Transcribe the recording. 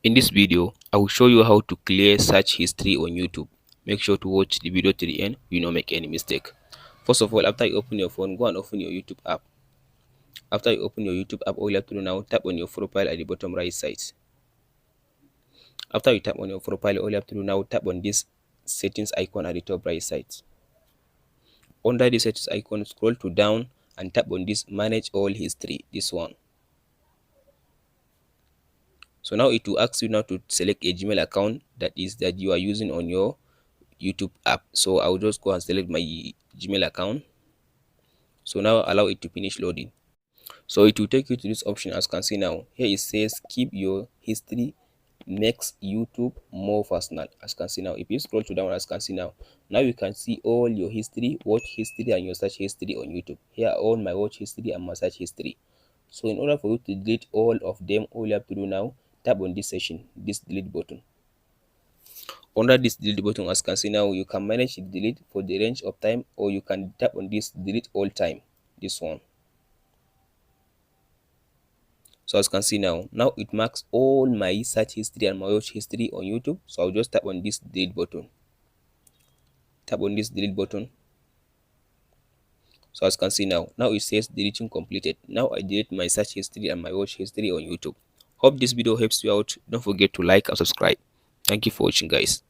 In this video, I will show you how to clear search history on YouTube. Make sure to watch the video to the end, you don't make any mistake. First of all, after you open your phone, go and open your YouTube app. After you open your YouTube app, all you have to do now, tap on your profile at the bottom right side. After you tap on your profile, all you have to do now, tap on this settings icon at the top right side. Under the settings icon, scroll to down and tap on this manage all history, this one. So now it will ask you now to select a Gmail account that you are using on your YouTube app. So I'll just go and select my Gmail account. So now allow it to finish loading. So it will take you to this option. As you can see now, here it says keep your history makes YouTube more personal. As you can see now, if you scroll to down, as you can see now you can see all your history, watch history and your search history on YouTube. Here are all my watch history and my search history. So in order for you to delete all of them, all you have to do now, tap on this section, this delete button. Under this delete button, as you can see now, you can manage to delete for the range of time, or you can tap on this delete all time, this one. So as you can see now it marks all my search history and my watch history on YouTube. So I'll just tap on this delete button. Tap on this delete button. So as you can see now it says deleting completed. Now I delete my search history and my watch history on YouTube. Hope this video helps you out. Don't forget to like and subscribe. Thank you for watching, guys.